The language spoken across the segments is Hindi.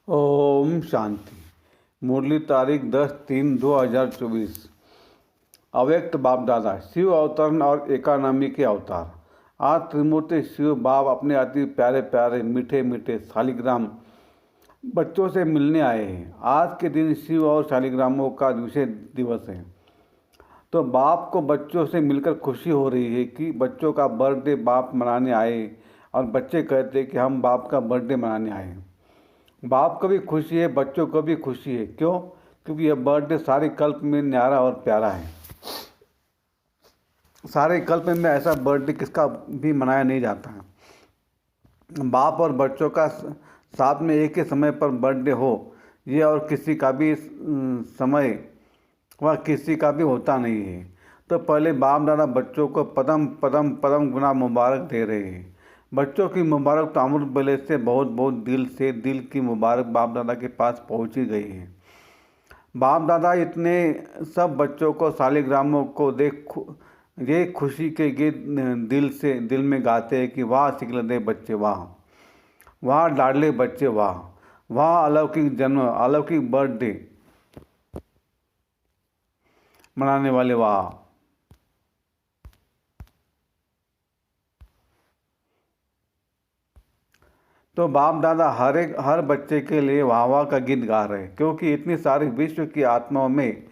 ओम शांति। मुरली तारीख 10/3/2024। अव्यक्त बाप दादा शिव अवतरण और एकानामी के अवतार। आज त्रिमूर्ति शिव बाप अपने अति प्यारे प्यारे मीठे मीठे शालिग्राम बच्चों से मिलने आए हैं। आज के दिन शिव और शालिग्रामों का विशेष दिवस है, तो बाप को बच्चों से मिलकर खुशी हो रही है कि बच्चों का बर्थडे बाप मनाने आए, और बच्चे कहते हैं कि हम बाप का बर्थडे मनाने आए हैं। बाप को भी खुशी है, बच्चों को भी खुशी है। क्यों? क्योंकि यह बर्थडे सारे कल्प में न्यारा और प्यारा है। सारे कल्प में ऐसा बर्थडे किसका भी मनाया नहीं जाता है। बाप और बच्चों का साथ में एक ही समय पर बर्थडे हो, ये और किसी का भी समय वह किसी का भी होता नहीं है। तो पहले बाप दादा बच्चों को पदम पदम पदम गुना मुबारक दे रहे हैं। बच्चों की मुबारक तो अमृत बेले से बहुत बहुत दिल से दिल की मुबारक बाप दादा के पास पहुंची गई है। बाप दादा इतने सब बच्चों को शालिग्रामों को देख ये खुशी के गीत दिल से दिल में गाते हैं कि वाह सिकलदे बच्चे, वाह वाह लाडले बच्चे, वाह वाह अलौकिक जन्म, अलौकिक बर्थडे मनाने वाले, वाह। तो बाप दादा हर बच्चे के लिए वाह वाह का गीत गा रहे हैं, क्योंकि इतनी सारी विश्व की आत्माओं में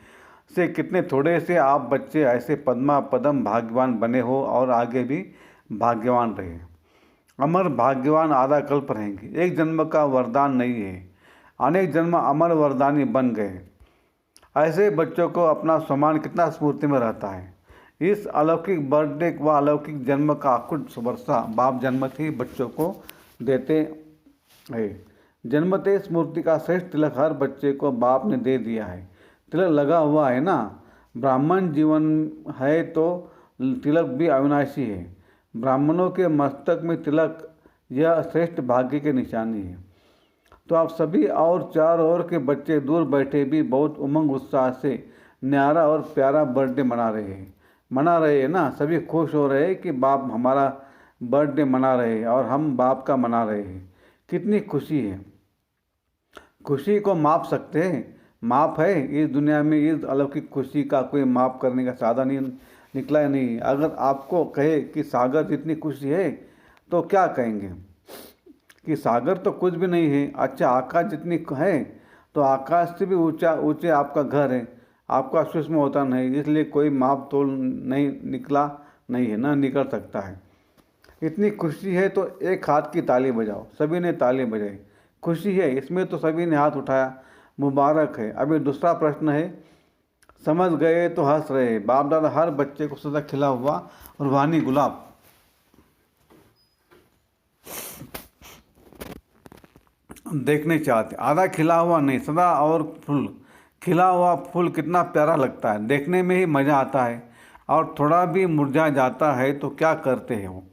से कितने थोड़े से आप बच्चे ऐसे पद्मा पदम भाग्यवान बने हो और आगे भी भाग्यवान रहे। अमर भाग्यवान आधा कल्प रहेंगे। एक जन्म का वरदान नहीं है, अनेक जन्म अमर वरदानी बन गए। ऐसे बच्चों को अपना सम्मान कितना स्मृति में रहता है। इस अलौकिक बर्थडे व अलौकिक जन्म का अकुट वर्षा बाप जन्मते ही बच्चों को देते हैं। जन्मते स्मृति का श्रेष्ठ तिलक हर बच्चे को बाप ने दे दिया है। तिलक लगा हुआ है ना। ब्राह्मण जीवन है तो तिलक भी अविनाशी है। ब्राह्मणों के मस्तक में तिलक यह श्रेष्ठ भाग्य की निशानी है। तो आप सभी और चारों ओर के बच्चे दूर बैठे भी बहुत उमंग उत्साह से न्यारा और प्यारा बर्थडे मना रहे हैं ना। सभी खुश हो रहे हैं कि बाप हमारा बर्थडे मना रहे हैं और हम बाप का मना रहे हैं। कितनी खुशी है। खुशी को माप सकते हैं? माप है इस दुनिया में? इस अलौकिक खुशी का कोई माप करने का साधन ही निकला ही नहीं। अगर आपको कहे कि सागर जितनी खुशी है तो क्या कहेंगे कि सागर तो कुछ भी नहीं है। अच्छा, आकाश जितनी है तो आकाश से भी ऊंचे आपका घर है। आपका सूक्ष्म होता नहीं, इसलिए कोई माप तोल नहीं निकला नहीं है, ना निकल सकता है। इतनी खुशी है तो एक हाथ की ताली बजाओ। सभी ने ताली बजाई। खुशी है इसमें तो सभी ने हाथ उठाया, मुबारक है। अभी दूसरा प्रश्न है, समझ गए तो हंस रहे। बाप दादा हर बच्चे को सदा खिला हुआ और रूहानी गुलाब देखने चाहते। आधा खिला हुआ नहीं, सदा और फूल खिला हुआ फूल कितना प्यारा लगता है, देखने में ही मज़ा आता है। और थोड़ा भी मुरझा जाता है तो क्या करते हो?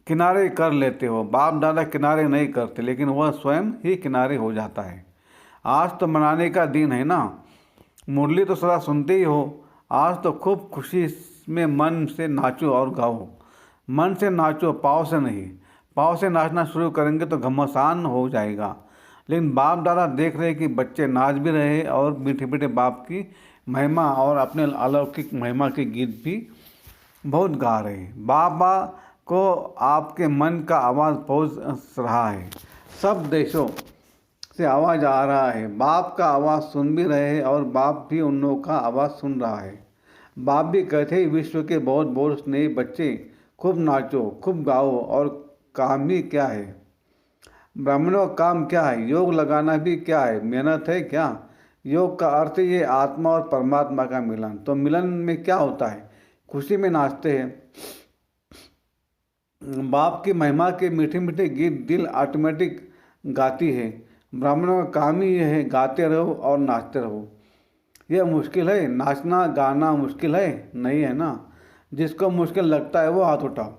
किनारे कर लेते हो। बाप दादा किनारे नहीं करते, लेकिन वह स्वयं ही किनारे हो जाता है। आज तो मनाने का दिन है ना। मुरली तो सदा सुनते ही हो। आज तो खूब खुशी में मन से नाचो और गाओ। मन से नाचो, पाँव से नहीं। पाँव से नाचना शुरू करेंगे तो घमसान हो जाएगा। लेकिन बाप दादा देख रहे कि बच्चे नाच भी रहे और मीठे मीठे बाप की महिमा और अपने अलौकिक महिमा के गीत भी बहुत गा रहे हैं। बाबा को आपके मन का आवाज़ पहुंच रहा है। सब देशों से आवाज़ आ रहा है। बाप का आवाज़ सुन भी रहे हैं और बाप भी उन लोगों का आवाज़ सुन रहा है। बाप भी कहते हैं, विश्व के बहुत बहुत स्नेही बच्चे, खूब नाचो, खूब गाओ। और काम भी क्या है? ब्राह्मणों का काम क्या है? योग लगाना भी क्या है? मेहनत है क्या? योग का अर्थ ये आत्मा और परमात्मा का मिलन। तो मिलन में क्या होता है? खुशी में नाचते हैं। बाप की महिमा के मीठे मीठे गीत दिल ऑटोमेटिक गाती है। ब्राह्मणों का काम ही यह है, गाते रहो और नाचते रहो। यह मुश्किल है? नाचना गाना मुश्किल है? नहीं है ना। जिसको मुश्किल लगता है वो हाथ उठाओ।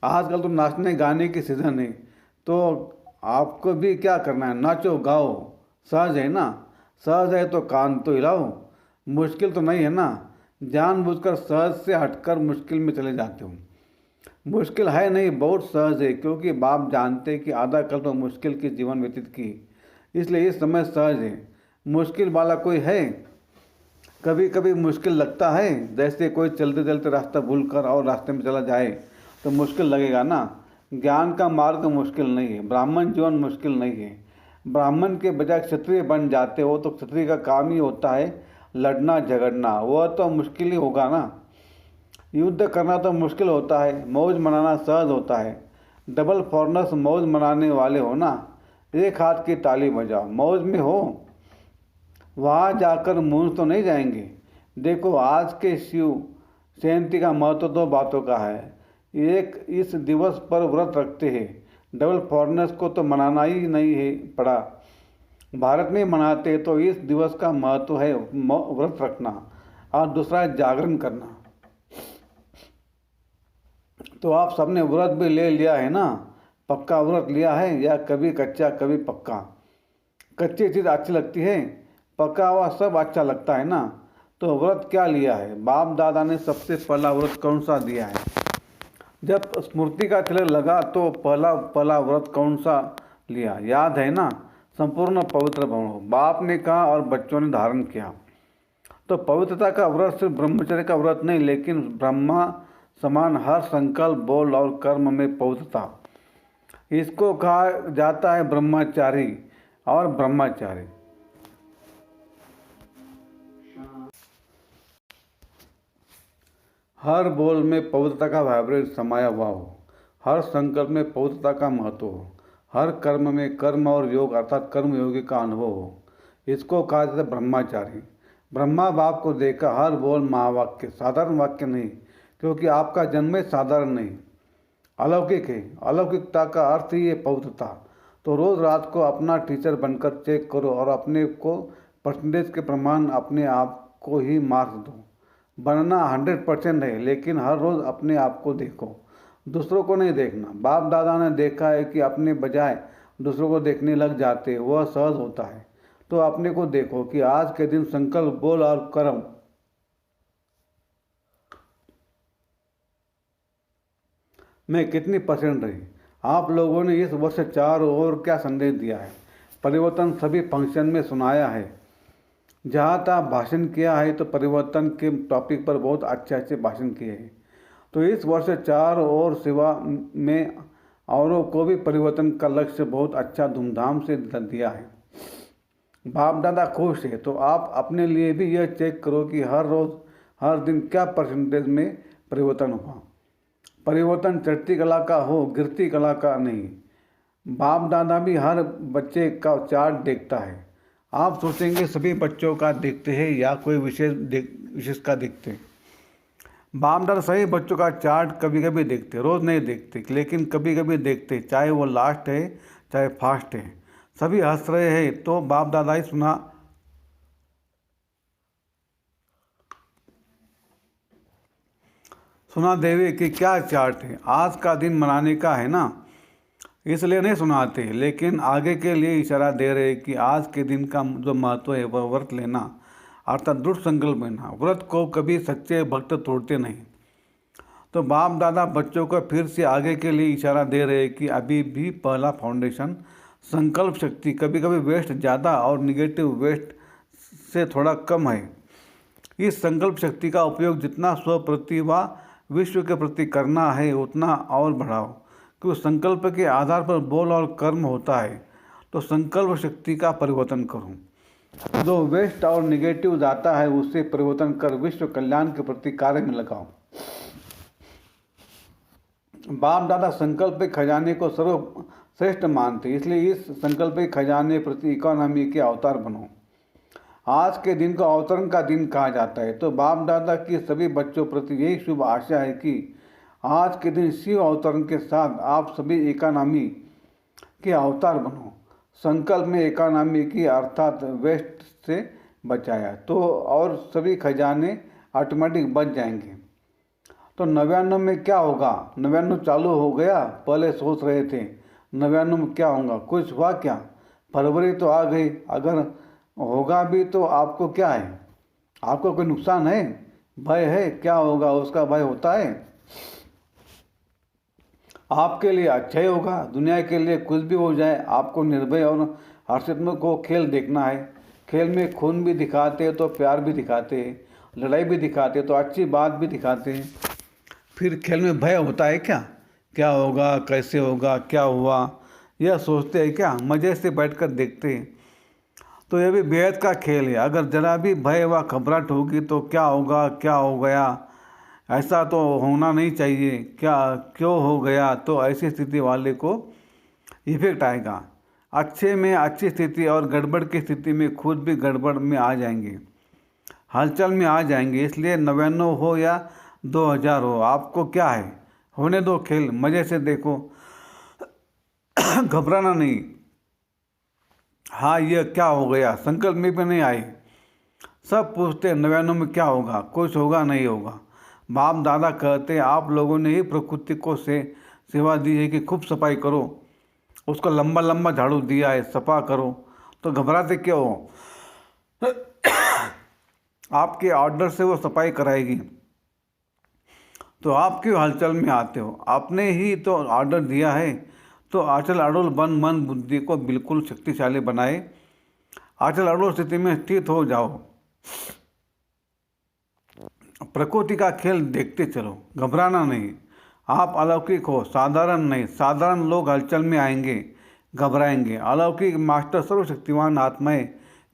आजकल तो नाचने गाने की सीज़न है, तो आपको भी क्या करना है? नाचो गाओ। सहज है ना। सहज है तो कान तो हिलाओ। मुश्किल तो नहीं है ना। जानबूझकर सहज से हटकर मुश्किल में चले जाते हो। मुश्किल है नहीं, बहुत सहज है, क्योंकि बाप जानते कि आधा कल्प मुश्किल की जीवन व्यतीत की। इसलिए ये समय सहज है। मुश्किल वाला कोई है? कभी कभी मुश्किल लगता है, जैसे कोई चलते चलते रास्ता भूल कर और रास्ते में चला जाए तो मुश्किल लगेगा ना। ज्ञान का मार्ग मुश्किल नहीं है, ब्राह्मण जीवन मुश्किल नहीं है। ब्राह्मण के बजाय क्षत्रिय बन जाते हो तो क्षत्रिय का काम ही होता है लड़ना झगड़ना, वह तो मुश्किल ही होगा ना। युद्ध करना तो मुश्किल होता है, मौज मनाना सहज होता है। डबल फॉरनर्स मौज मनाने वाले हो ना, एक हाथ की ताली बजाओ, मौज में हो। वहाँ जाकर मूंज तो नहीं जाएंगे। देखो आज के शिव जयंती का महत्व दो बातों का है। एक, इस दिवस पर व्रत रखते हैं, डबल फॉरनर्स को तो मनाना ही नहीं है पड़ा, भारत में मनाते तो इस दिवस का महत्व है व्रत रखना, और दूसरा है जागरण करना। तो आप सबने व्रत भी ले लिया है ना, पक्का व्रत लिया है या कभी कच्चा कभी पक्का? कच्ची चीज़ अच्छी लगती है, पका हुआ सब अच्छा लगता है ना। तो व्रत क्या लिया है? बाप दादा ने सबसे पहला व्रत कौन सा दिया है? जब स्मृति का तिलक लगा तो पहला व्रत कौन सा लिया, याद है ना? संपूर्ण पवित्र बनो, बाप ने कहा और बच्चों ने धारण किया। तो पवित्रता का व्रत सिर्फ ब्रह्मचर्य का व्रत नहीं, लेकिन ब्रह्मा समान हर संकल्प बोल और कर्म में पवित्रता, इसको कहा जाता है ब्रह्मचारी और ब्रह्मचारी। हर बोल में पवित्रता का वाइब्रेट समाया हुआ हो, हर संकल्प में पवित्रता का महत्व हो, हर कर्म में कर्म और योग अर्थात कर्म योगी का अनुभव हो, इसको कहा जाता है ब्रह्मचारी। ब्रह्मा बाप को देखा, हर बोल महावाक्य, साधारण वाक्य नहीं, क्योंकि आपका जन्म ही साधारण नहीं, अलौकिक है। अलौकिकता का अर्थ ही है पवित्रता। तो रोज़ रात को अपना टीचर बनकर चेक करो और अपने को परसेंटेज के प्रमाण अपने आप को ही मार्क्स दो। बनना 100% है, लेकिन हर रोज़ अपने आप को देखो, दूसरों को नहीं देखना। बाप दादा ने देखा है कि अपने बजाय दूसरों को देखने लग जाते, वह सहज होता है। तो अपने को देखो कि आज के दिन संकल्प बोल और कर्म में कितनी परसेंट रही। आप लोगों ने इस वर्ष 4 और क्या संदेश दिया है? परिवर्तन सभी फंक्शन में सुनाया है, जहाँ तक भाषण किया है, तो परिवर्तन के टॉपिक पर बहुत अच्छे अच्छे भाषण किए हैं। तो इस वर्ष 4 और सेवा में औरों को भी परिवर्तन का लक्ष्य बहुत अच्छा धूमधाम से दिया है। बाप दादा खुश है, तो आप अपने लिए भी यह चेक करो कि हर रोज़ हर दिन क्या परसेंटेज में परिवर्तन हुआ। परिवर्तन चढ़ती कला का हो, गिरती कला का नहीं। बाप दादा भी हर बच्चे का चार्ट देखता है। आप सोचेंगे सभी बच्चों का देखते हैं या कोई विशेष का देखते हैं? बाप दादा सभी बच्चों का चार्ट कभी कभी देखते, रोज़ नहीं देखते, लेकिन कभी कभी देखते, चाहे वो लास्ट है चाहे फास्ट है। सभी हंस रहे हैं तो बाप दादा ही सुना देवे कि क्या चार्ट है, आज का दिन मनाने का है ना, इसलिए नहीं सुनाते, लेकिन आगे के लिए इशारा दे रहे कि आज के दिन का जो महत्व है वह व्रत लेना अर्थात दृढ़ संकल्प लेना। व्रत को कभी सच्चे भक्त तोड़ते नहीं। तो बाप दादा बच्चों को फिर से आगे के लिए इशारा दे रहे कि अभी भी पहला फाउंडेशन संकल्प शक्ति, कभी कभी वेस्ट ज़्यादा और निगेटिव वेस्ट से थोड़ा कम है। इस संकल्प शक्ति का उपयोग जितना स्व प्रति व विश्व के प्रति करना है उतना और बढ़ाओ, क्योंकि संकल्प के आधार पर बोल और कर्म होता है। तो संकल्प शक्ति का परिवर्तन करो, जो वेस्ट और निगेटिव जाता है उससे परिवर्तन कर विश्व कल्याण के प्रति कार्य में लगाओ। बाप दादा संकल्प के खजाने को सर्वश्रेष्ठ मानते, इसलिए इस संकल्प के खजाने प्रति इकोनॉमी के अवतार बनो। आज के दिन को अवतरण का दिन कहा जाता है। तो बाप दादा की सभी बच्चों प्रति यही शुभ आशा है कि आज के दिन शिव अवतरण के साथ आप सभी इकोनॉमी के अवतार बनो। संकल्प में इकोनॉमी की अर्थात वेस्ट से बचाया तो और सभी खजाने ऑटोमेटिक बच जाएंगे। तो 99 में क्या होगा? 99 चालू हो गया, पहले सोच रहे थे 99 में क्या होगा, कुछ हुआ क्या? फरवरी तो आ गई, अगर होगा भी तो आपको क्या है? आपको कोई नुकसान है, भय है? क्या होगा उसका भय होता है? आपके लिए अच्छा ही होगा, दुनिया के लिए कुछ भी हो जाए आपको निर्भय और हर्षित को खेल देखना है। खेल में खून भी दिखाते हैं तो प्यार भी दिखाते हैं, लड़ाई भी दिखाते हैं तो अच्छी बात भी दिखाते हैं। फिर खेल में भय होता है क्या? क्या होगा, कैसे होगा, क्या हुआ, यह सोचते हैं क्या? मज़े से बैठकर देखते हैं। तो यह भी बेहद का खेल है। अगर जरा भी भय व घबराहट होगी तो क्या होगा, क्या हो गया, ऐसा तो होना नहीं चाहिए, क्या क्यों हो गया, तो ऐसी स्थिति वाले को इफेक्ट आएगा। अच्छे में अच्छी स्थिति और गड़बड़ की स्थिति में खुद भी गड़बड़ में आ जाएंगे, हलचल में आ जाएंगे। इसलिए 99 हो या 2000 हो, आपको क्या है, होने दो खेल, मज़े से देखो, घबराना नहीं। हाँ यह क्या हो गया, संकल्प में भी नहीं आए। सब पूछते 99 में क्या होगा, कुछ होगा नहीं होगा। बाप दादा कहते आप लोगों ने ही प्रकृति को सेवा दी है कि खूब सफाई करो, उसको लंबा लंबा झाड़ू दिया है, सफा करो, तो घबराते क्यों हो? आपके ऑर्डर से वो सफाई कराएगी, तो आप क्यों हलचल में आते हो? आपने ही तो ऑर्डर दिया है। तो आचल अड़ोल बन मन बुद्धि को बिल्कुल शक्तिशाली बनाए, आचल अड़ोल स्थिति में स्थित हो जाओ। प्रकृति का खेल देखते चलो, घबराना नहीं। आप अलौकिक हो, साधारण नहीं। साधारण लोग हलचल में आएंगे, घबराएंगे। अलौकिक मास्टर सर्वशक्तिमान आत्माएं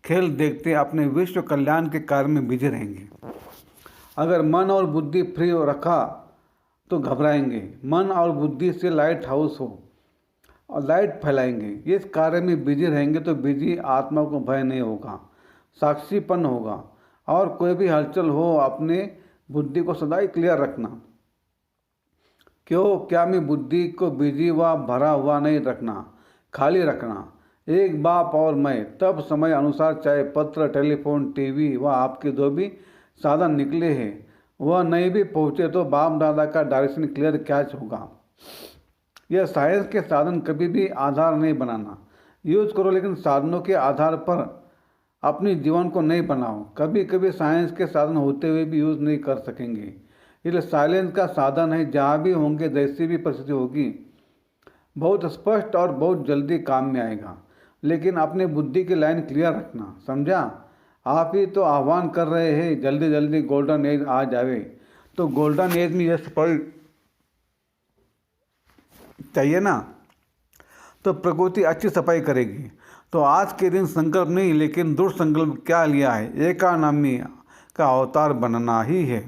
खेल देखते अपने विश्व कल्याण के कार्य में बिजी रहेंगे। अगर मन और बुद्धि फ्री हो रखा तो घबराएंगे। मन और बुद्धि से लाइट हाउस हो और लाइट फैलाएंगे। इस कार्य में बिजी रहेंगे तो बिजी आत्मा को भय नहीं होगा, साक्षीपन होगा। और कोई भी हलचल हो, अपने बुद्धि को सदा ही क्लियर रखना। क्यों, क्या में बुद्धि को बिजी व भरा हुआ नहीं रखना, खाली रखना। एक बाप और मैं, तब समय अनुसार चाहे पत्र, टेलीफोन, टीवी व आपके जो भी साधन निकले हैं वह नहीं भी पहुँचे तो बाप दादा का डायरेक्शन क्लियर कैच होगा। यह साइंस के साधन कभी भी आधार नहीं बनाना। यूज करो लेकिन साधनों के आधार पर अपने जीवन को नहीं बनाओ। कभी कभी साइंस के साधन होते हुए भी यूज़ नहीं कर सकेंगे, इसलिए साइलेंस का साधन है। जहाँ भी होंगे, जैसी भी परिस्थिति होगी, बहुत स्पष्ट और बहुत जल्दी काम में आएगा। लेकिन अपने बुद्धि की लाइन क्लियर रखना, समझा? आप ही तो आह्वान कर रहे हैं जल्दी जल्दी गोल्डन एज आ जावे, तो गोल्डन एज में यह सफल चाहिए ना, तो प्रकृति अच्छी सफाई करेगी। तो आज के दिन संकल्प नहीं लेकिन दृढ़ संकल्प क्या लिया है, एकानामी का अवतार बनना ही है।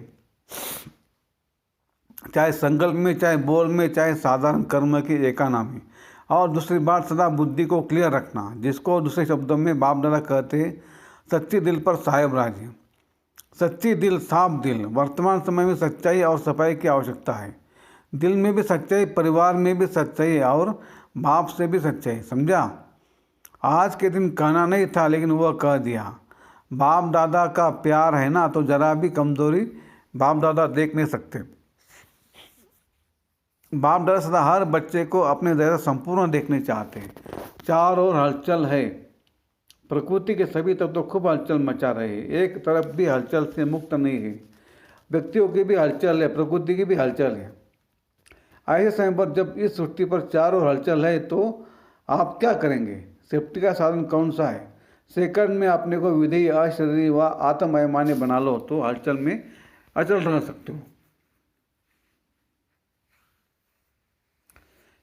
चाहे संकल्प में, चाहे बोल में, चाहे साधारण कर्म की एकानामी। और दूसरी बात, सदा बुद्धि को क्लियर रखना, जिसको दूसरे शब्दों में बाप दादा कहते हैं सच्ची दिल पर साहेब राज। सच्ची दिल, साफ दिल। वर्तमान समय में सच्चाई और सफाई की आवश्यकता है। दिल में भी सच्चाई, परिवार में भी सच्चाई और बाप से भी सच्चाई, समझा? आज के दिन कहना नहीं था लेकिन वह कह दिया। बाप दादा का प्यार है ना, तो जरा भी कमजोरी बाप दादा देख नहीं सकते। बाप दादा सदा हर बच्चे को अपने जैसा संपूर्ण देखने चाहते हैं। चारों ओर हलचल है, प्रकृति के सभी तत्व तो खूब हलचल मचा रहे हैं। एक तरफ भी हलचल से मुक्त नहीं है। व्यक्तियों की भी हलचल है, प्रकृति की भी हलचल है। ऐसे समय पर जब इस सृष्टि पर चारों हलचल है तो आप क्या करेंगे? सेफ्टी का साधन कौन सा है? सेकंड में अपने को विधेय, अशरीरी व आत्मअभिमानी बना लो तो हलचल में अचल रह सकते हो।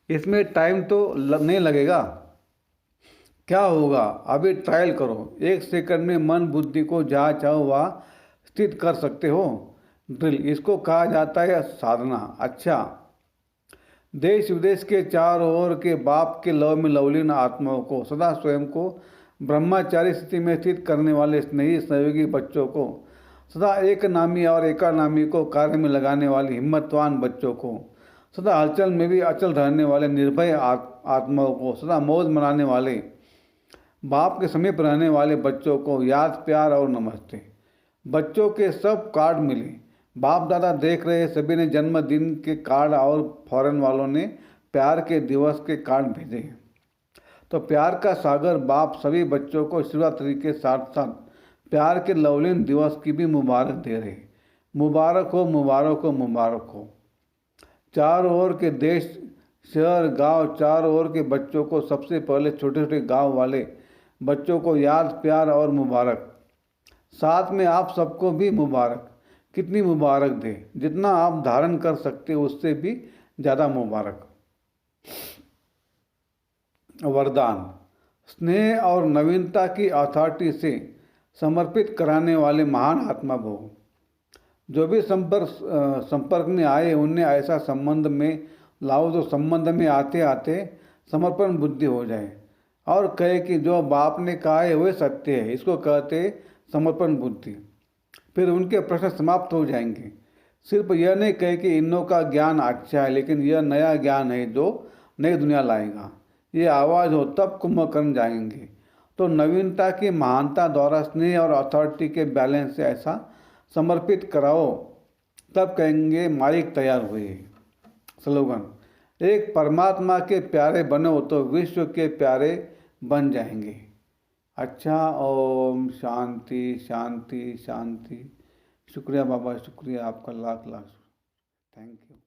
इसमें टाइम तो नहीं लगेगा। क्या होगा, अभी ट्रायल करो। 1 सेकंड में मन बुद्धि को जहाँ चाहो वहाँ स्थित कर सकते हो। ड्रिल, इसको कहा जाता है साधना। अच्छा, देश विदेश के चारों ओर के बाप के लव में लवलीन आत्माओं को, सदा स्वयं को ब्रह्मचारी स्थिति में स्थित करने वाले स्नेही सहयोगी बच्चों को, सदा एक नामी और एकानामी को कार्य में लगाने वाले हिम्मतवान बच्चों को, सदा हलचल में भी अचल रहने वाले निर्भय आत्माओं को, सदा मौज मनाने वाले बाप के समीप रहने वाले बच्चों को याद, प्यार और नमस्ते। बच्चों के सब कार्ड मिले, बाप दादा देख रहे। सभी ने जन्मदिन के कार्ड और फॉरेन वालों ने प्यार के दिवस के कार्ड भेजे। तो प्यार का सागर बाप सभी बच्चों को शिवरात्रि के साथ साथ प्यार के लवलीन दिवस की भी मुबारक दे रहे। मुबारक हो, मुबारक हो, मुबारक हो। चारों ओर के देश, शहर, गांव, चारों ओर के बच्चों को सबसे पहले छोटे छोटे गांव वाले बच्चों को याद, प्यार और मुबारक। साथ में आप सबको भी मुबारक। कितनी मुबारक दे, जितना आप धारण कर सकते हो उससे भी ज़्यादा मुबारक। वरदान। स्नेह और नवीनता की अथॉरिटी से समर्पित कराने वाले महान आत्मा भव। जो भी संपर्क में आए उन्हें ऐसा संबंध में लाओ जो संबंध में आते आते समर्पण बुद्धि हो जाए और कहे कि जो बाप ने कहा है वह सत्य है। इसको कहते समर्पण बुद्धि। फिर उनके प्रश्न समाप्त हो जाएंगे। सिर्फ यह नहीं कहे कि इनों का ज्ञान अच्छा है, लेकिन यह नया ज्ञान है जो नई दुनिया लाएगा। ये आवाज़ हो तब कुंभकर्ण जाएंगे। तो नवीनता की महानता द्वारा स्नेह और अथॉरिटी के बैलेंस से ऐसा समर्पित कराओ, तब कहेंगे मालिक तैयार हुए। स्लोगन। एक परमात्मा के प्यारे बनो तो विश्व के प्यारे बन जाएंगे। अच्छा, ओम शांति शांति शांति। शुक्रिया बाबा, शुक्रिया आपका, लाख लाख थैंक यू।